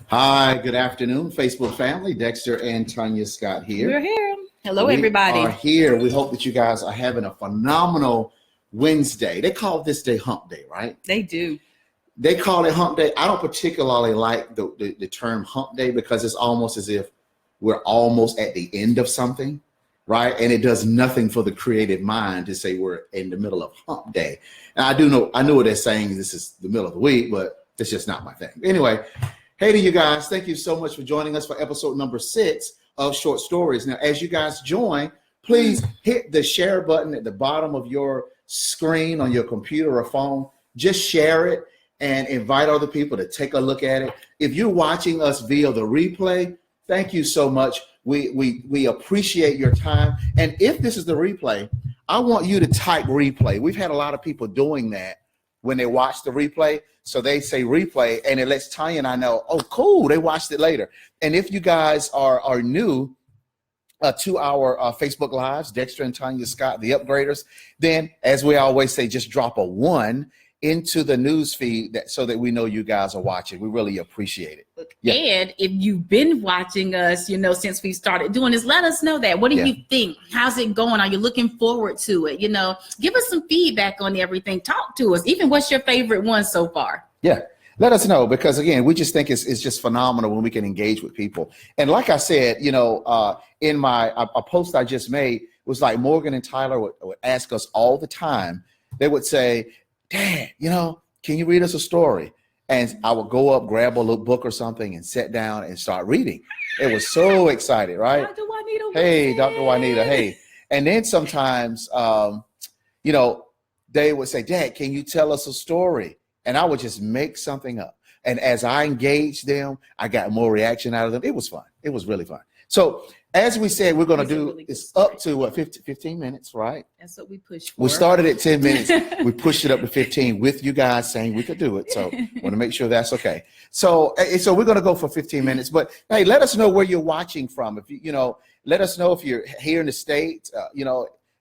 Hi, good afternoon, Facebook family. Dexter and Tonya Scott here. We're here. Hello, We everybody. are here. We hope that you guys are having a phenomenal Wednesday. They call this day hump day, right? They do. They call it hump day. I don't particularly like the term hump day because it's almost as if we're almost at the end of something, right? And it does nothing for the creative mind to say we're in the middle of hump day. And I know what they're saying. This is the middle of the week, but it's just not my thing. Anyway, hey to you guys. Thank you so much for joining us for episode number 6 of Short Stories. Now, as you guys join, please hit the share button at the bottom of your screen on your computer or phone. Just share it and invite other people to take a look at it. If you're watching us via the replay, thank you so much. We appreciate your time. And if this is the replay, I want you to type replay. We've had a lot of people doing that when they watch the replay. So they say replay, and it lets Tonya and I know, oh, cool, they watched it later. And if you guys are new to our Facebook Lives, Dexter and Tonya Scott, the upgraders, then as we always say, just drop a 1 into the news feed so that we know you guys are watching. We really appreciate it. Yeah. And if you've been watching us, since we started doing this, let us know that. What do you think? How's it going? Are you looking forward to it? Give us some feedback on everything. Talk to us. Even what's your favorite one so far? Yeah. Let us know, because again, we just think it's just phenomenal when we can engage with people. And like I said, in a post I just made was like Morgan and Tyler would ask us all the time. They would say, Dad, can you read us a story? And I would go up, grab a little book or something and sit down and start reading. It was so excited, right? Dr. Juanita. Hey, Dr. Juanita, hey. And then sometimes, they would say, Dad, can you tell us a story? And I would just make something up. And as I engaged them, I got more reaction out of them. It was fun. It was really fun. So as we said, we're going to do it's up to 15 minutes, right? That's what we pushed for. We started at 10 minutes. We pushed it up to 15 with you guys saying we could do it. So I want to make sure that's okay. So we're going to go for 15 minutes. But hey, let us know where you're watching from. If let us know if you're here in the States,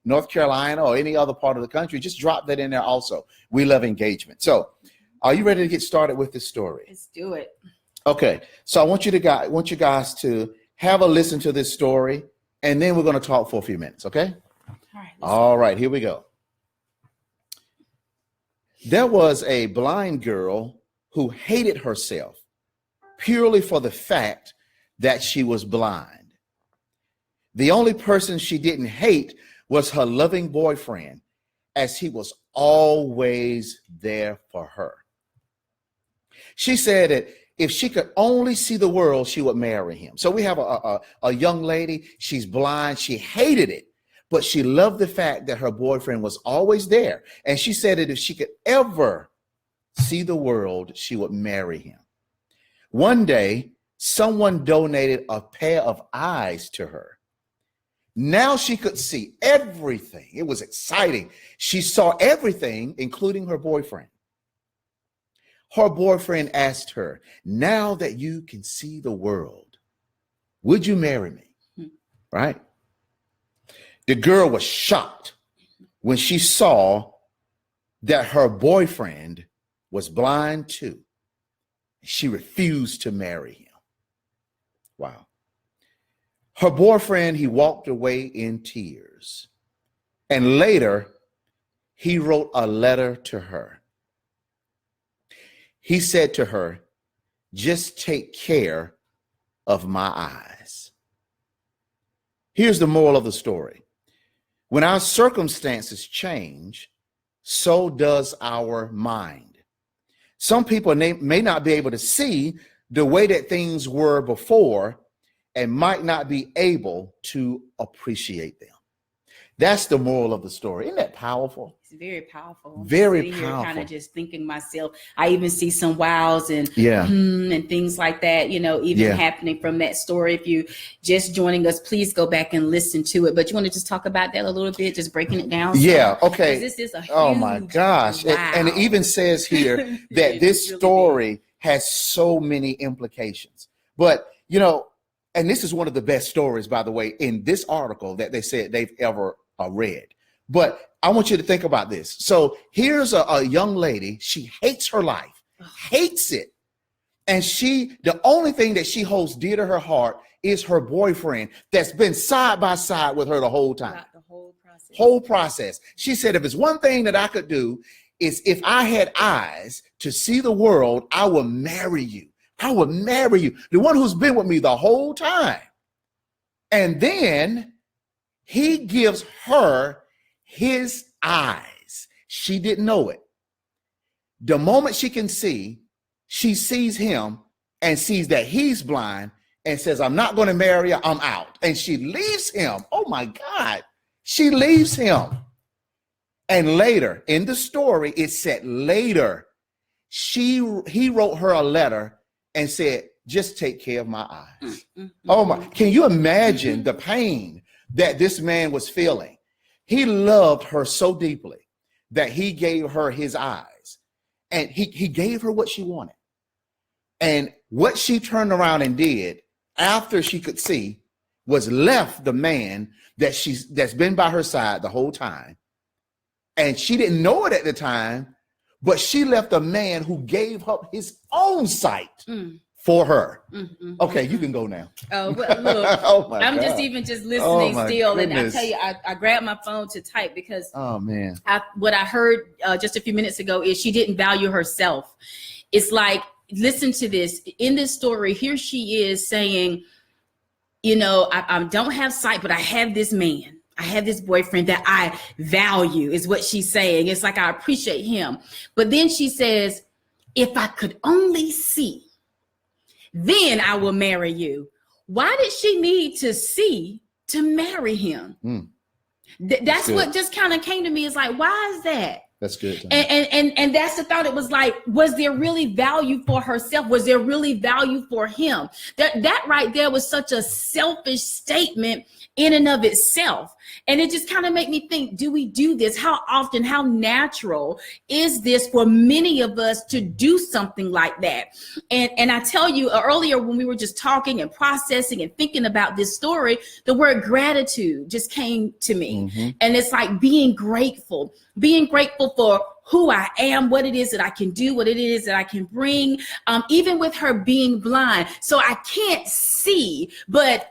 North Carolina or any other part of the country. Just drop that in there also. We love engagement. So are you ready to get started with this story? Let's do it. Okay. So I want you guys to have a listen to this story, and then we're going to talk for a few minutes, okay? All right, here we go. There was a blind girl who hated herself purely for the fact that she was blind. The only person she didn't hate was her loving boyfriend, as he was always there for her. She said that if she could only see the world, she would marry him. So we have a young lady. She's blind. She hated it, but she loved the fact that her boyfriend was always there. And she said that if she could ever see the world, she would marry him. One day, someone donated a pair of eyes to her. Now she could see everything. It was exciting. She saw everything, including her boyfriend. Her boyfriend asked her, now that you can see the world, would you marry me? Right? The girl was shocked when she saw that her boyfriend was blind too. She refused to marry him. Wow. Her boyfriend, he walked away in tears. And later, he wrote a letter to her. He said to her, just take care of my eyes. Here's the moral of the story. When our circumstances change, so does our mind. Some people may not be able to see the way that things were before and might not be able to appreciate them. That's the moral of the story. Isn't that powerful? It's very powerful. Very powerful. Kind of just thinking myself. I even see some wows and and things like that, happening from that story. If you just joining us, please go back and listen to it. But you want to just talk about that a little bit, just breaking it down? Yeah, okay. This is a huge, oh my gosh. Wow. And it even says here that this story has so many implications. But, and this is one of the best stories, by the way, in this article that they said they've ever read. But I want you to think about this. So here's a young lady. She hates her life, hates it. And the only thing that she holds dear to her heart is her boyfriend that's been side by side with her the whole time. The whole process. She said, if it's one thing that I could do is if I had eyes to see the world, I would marry you. I would marry you. The one who's been with me the whole time. And then he gives her his eyes. She didn't know it. The moment she can see, she sees him and sees that he's blind and says, I'm not going to marry you. I'm out. And she leaves him. Oh my God. She leaves him. And later in the story, it said later, he wrote her a letter and said, just take care of my eyes. Oh my, can you imagine the pain that this man was feeling? He loved her so deeply that he gave her his eyes, and he gave her what she wanted. And what she turned around and did after she could see was left the man that's been by her side the whole time. And she didn't know it at the time, but she left a man who gave up his own sight for her. Okay, you can go now. Oh, well, look, oh my I'm God. just listening still. Goodness. And I tell you, I grabbed my phone to type because oh man, what I heard just a few minutes ago is she didn't value herself. It's like, listen to this. In this story, here she is saying, you know, I don't have sight, but I have this man. I have this boyfriend that I value, is what she's saying. It's like, I appreciate him. But then she says, if I could only see, then I will marry you. Why did she need to see to marry him? That's what just kind of came to me. It's like, why is that? That's good. And that's the thought. It was like, was there really value for herself? Was there really value for him? That right there was such a selfish statement in and of itself. And it just kind of made me think, do we do this? How often, how natural is this for many of us to do something like that? And I tell you, earlier when we were just talking and processing and thinking about this story, the word gratitude just came to me. And it's like being grateful for who I am, what it is that I can do, what it is that I can bring, even with her being blind. So I can't see, but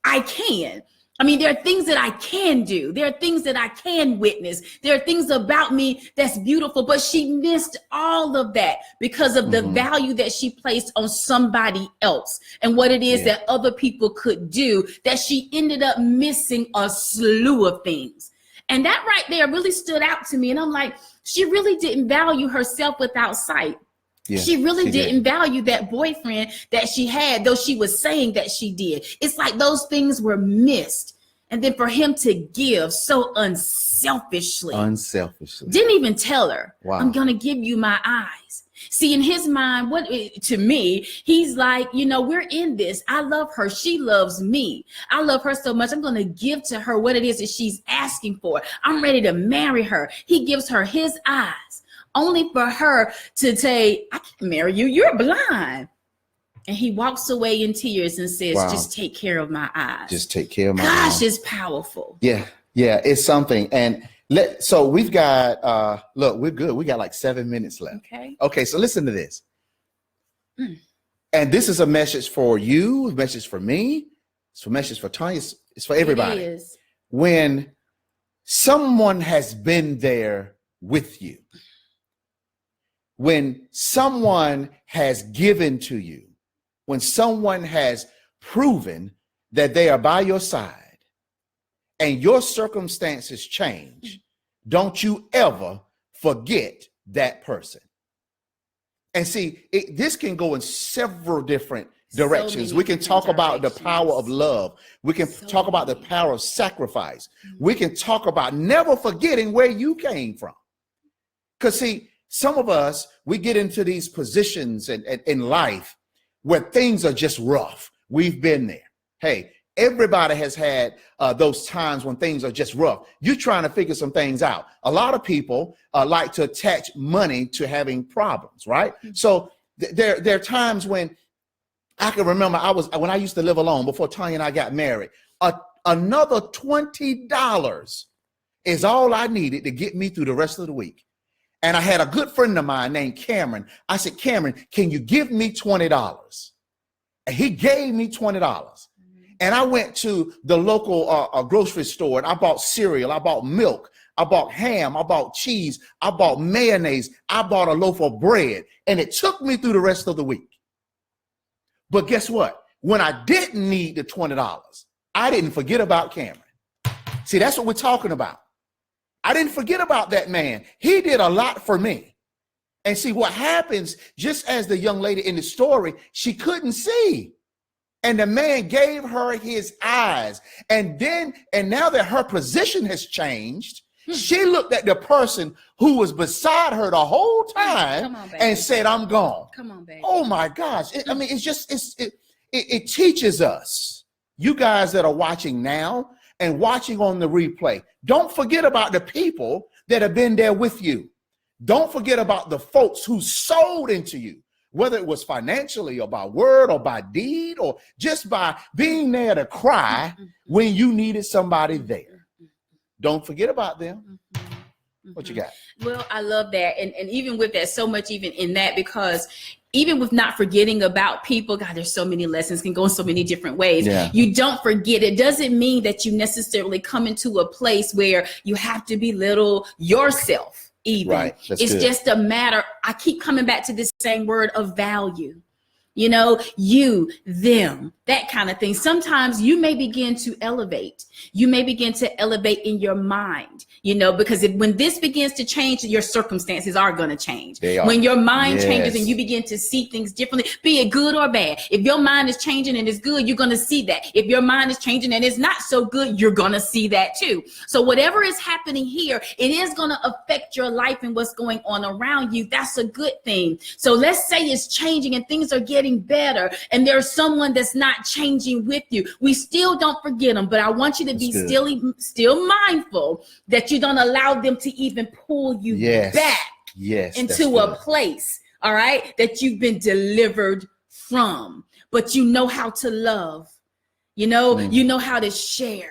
I can. I mean, there are things that I can do. There are things that I can witness. There are things about me that's beautiful, but she missed all of that because of the value that she placed on somebody else and what it is that other people could do, that she ended up missing a slew of things. And that right there really stood out to me. And I'm like, she really didn't value herself without sight. Yeah, she really didn't value that boyfriend that she had, though she was saying that she did. It's like those things were missed. And then for him to give so unselfishly, didn't even tell her, I'm going to give you my eyes. See, in his mind, to me, he's like, you know, we're in this. I love her. She loves me. I love her so much. I'm going to give to her what it is that she's asking for. I'm ready to marry her. He gives her his eyes, only for her to say, I can't marry you. You're blind. And he walks away in tears and says, just take care of my eyes. Just take care of my eyes. Gosh, it's powerful. Yeah, it's something. And so we've got, look, we're good. We got like 7 minutes left. Okay, so listen to this. And this is a message for you, a message for me. It's a message for Tonya. It's for everybody. It is. When someone has been there with you, when someone has given to you, when someone has proven that they are by your side and your circumstances change, don't you ever forget that person. And see, this can go in several different directions. We can talk about the power of love. We can talk about the power of sacrifice. We can talk about never forgetting where you came from. Because see, some of us, we get into these positions in life where things are just rough. We've been there. Hey, everybody has had those times when things are just rough. You're trying to figure some things out. A lot of people like to attach money to having problems, right? So there are times when I can remember when I used to live alone before Tonya and I got married, another $20 is all I needed to get me through the rest of the week. And I had a good friend of mine named Cameron. I said, Cameron, can you give me $20? And he gave me $20. And I went to the local grocery store and I bought cereal, I bought milk, I bought ham, I bought cheese, I bought mayonnaise, I bought a loaf of bread, and it took me through the rest of the week. But guess what? When I didn't need the $20, I didn't forget about Cameron. See, that's what we're talking about. I didn't forget about that man. He did a lot for me. And see what happens, just as the young lady in the story, she couldn't see. And the man gave her his eyes. And now that her position has changed, she looked at the person who was beside her the whole time and said, I'm gone. Come on, baby. Oh my gosh. It teaches us, you guys that are watching now and watching on the replay, don't forget about the people that have been there with you. Don't forget about the folks who sold into you, whether it was financially or by word or by deed or just by being there to cry when you needed somebody there. Don't forget about them. What you got? Well, I love that. And even with that, so much even in that, because even with not forgetting about people, God, there's so many lessons, can go in so many different ways. Yeah. You don't forget. It doesn't mean that you necessarily come into a place where you have to belittle yourself even. Right. It's good. Just a matter, I keep coming back to this same word of value. You know, you, them, that kind of thing. Sometimes you may begin to elevate. You may begin to elevate in your mind, you know, because when this begins to change, your circumstances are going to change. When your mind changes and you begin to see things differently, be it good or bad. If your mind is changing and it's good, you're going to see that. If your mind is changing and it's not so good, you're going to see that too. So whatever is happening here, it is going to affect your life and what's going on around you. That's a good thing. So let's say it's changing and things are getting better and there's someone that's not changing with you. We still don't forget them, but I want you to be still mindful that you don't allow them to even pull you back into a place, all right, that you've been delivered from, but you know how to love, you know, you know how to share.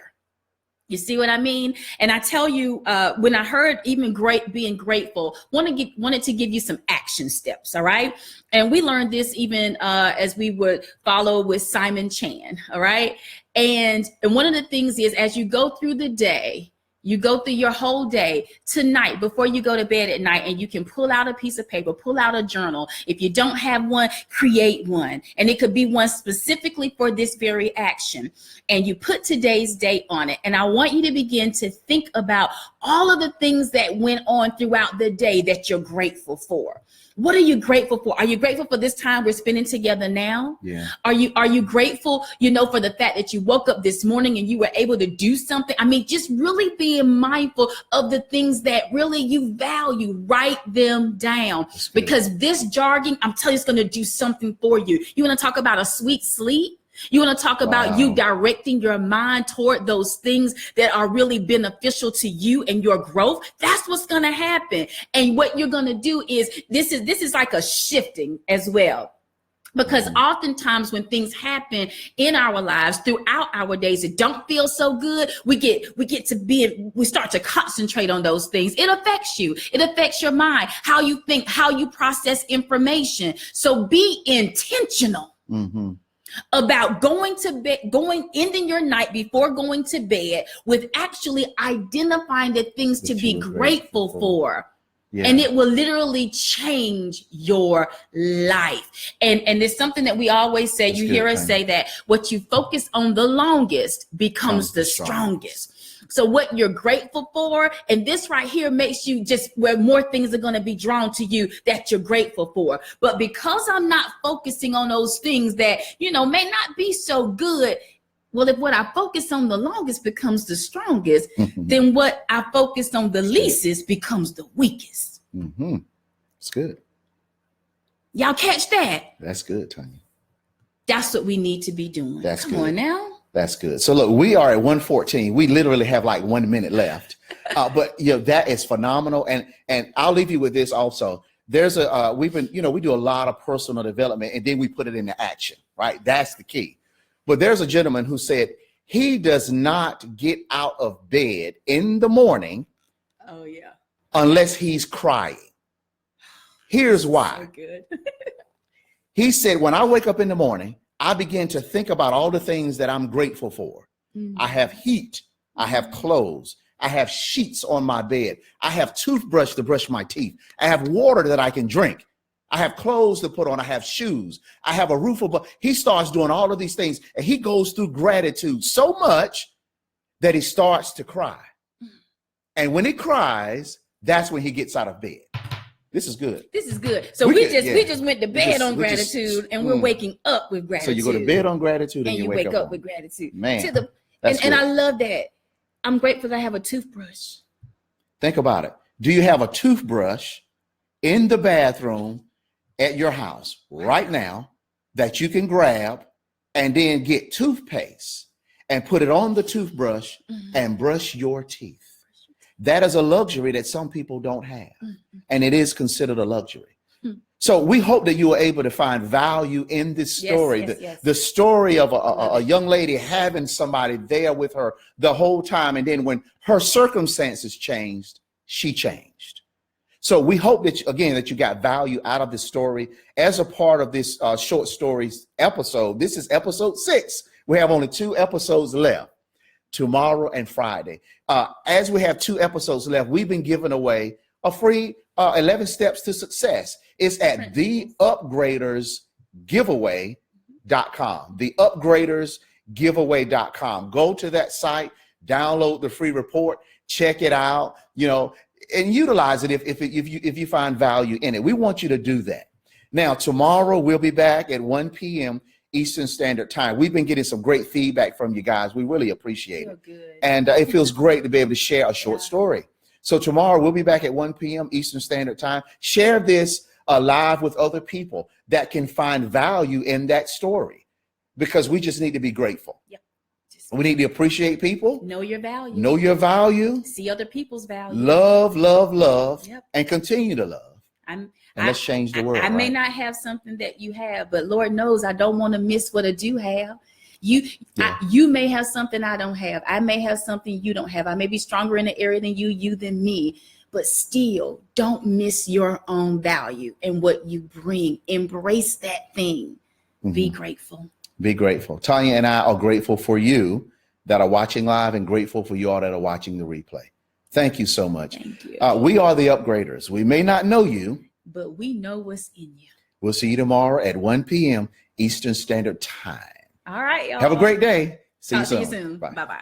You see what I mean? And I tell you, when I heard even being grateful, wanted to give you some action steps. All right. And we learned this even as we would follow with Simon Chan. All right. And one of the things is, as you go through the day, you go through your whole day tonight before you go to bed at night, and you can pull out a piece of paper, pull out a journal. If you don't have one, create one. And it could be one specifically for this very action. And you put today's date on it. And I want you to begin to think about all of the things that went on throughout the day that you're grateful for. What are you grateful for? Are you grateful for this time we're spending together now? Yeah. Are you grateful, you know, for the fact that you woke up this morning and you were able to do something? I mean, just really being mindful of the things that really you value. Write them down, because this jargon, I'm telling you, it's going to do something for you. You want to talk about a sweet sleep? You want to talk about you directing your mind toward those things that are really beneficial to you and your growth? That's what's going to happen. And what you're going to do is this is like a shifting as well. Because oftentimes when things happen in our lives throughout our days, it don't feel so good. We start to concentrate on those things. It affects you. It affects your mind, how you think, how you process information. So be intentional. About going to bed, ending your night before going to bed with actually identifying the things to be grateful for. Yeah. And it will literally change your life. And it's something that we always say, you hear us say that what you focus on the longest becomes the strongest. So what you're grateful for, and this right here makes you just where more things are going to be drawn to you that you're grateful for. But because I'm not focusing on those things that, you know, may not be so good. Well, if what I focus on the longest becomes the strongest, then what I focused on the leastest becomes the weakest. It's good. Y'all catch that? That's good, Tonya. That's what we need to be doing. That's Come on now. That's good. So look, we are at 1:14. We literally have like 1 minute left. But you know, that is phenomenal. And I'll leave you with this also. There's we do a lot of personal development and then we put it into action, right? That's the key. But there's a gentleman who said he does not get out of bed in the morning unless he's crying. Here's why. So good. He said, when I wake up in the morning, I begin to think about all the things that I'm grateful for. I have heat. I have clothes. I have sheets on my bed. I have toothbrush to brush my teeth. I have water that I can drink. I have clothes to put on. I have shoes. I have a roof above. He starts doing all of these things, and he goes through gratitude so much that he starts to cry. And when he cries, that's when he gets out of bed. This is good. This is good. So we just went to bed on gratitude, and we're waking up with gratitude. So you go to bed on gratitude, and you wake up with gratitude. Man, and I love that. I'm grateful that I have a toothbrush. Think about it. Do you have a toothbrush in the bathroom at your house right now that you can grab and then get toothpaste and put it on the toothbrush and brush your teeth? That is a luxury that some people don't have, and it is considered a luxury. So we hope that you are able to find value in this story. The story of a young lady having somebody there with her the whole time, and then when her circumstances changed, she changed. So we hope that, again, that you got value out of this story as a part of this short stories episode. This is episode 6. We have only 2 episodes left, tomorrow and Friday. As we have 2 episodes left, we've been giving away a free 11 steps to success. It's at theupgradersgiveaway.com. Theupgradersgiveaway.com. Go to that site, download the free report, check it out, and utilize it if you find value in it. We want you to do that. Now, tomorrow we'll be back at 1 p.m. Eastern Standard Time. We've been getting some great feedback from you guys. We really appreciate it. Good. And it feels great to be able to share a short story. So tomorrow we'll be back at 1 p.m. Eastern Standard Time. Share this live with other people that can find value in that story, because we just need to be grateful. Yep. We need to appreciate people. Know your value. Know your value. See other people's value. Love, and continue to love. Let's change the world. I may not have something that you have, but Lord knows I don't want to miss what I do have. You may have something I don't have. I may have something you don't have. I may be stronger in an area than you than me, but still don't miss your own value and what you bring. Embrace that thing. Be grateful. Be grateful. Tonya and I are grateful for you that are watching live, and grateful for you all that are watching the replay. Thank you so much. Thank you. We are the Upgraders. We may not know you, but we know what's in you. We'll see you tomorrow at 1 p.m. Eastern Standard Time. All right, y'all. Have a great day. See you soon. Bye-bye.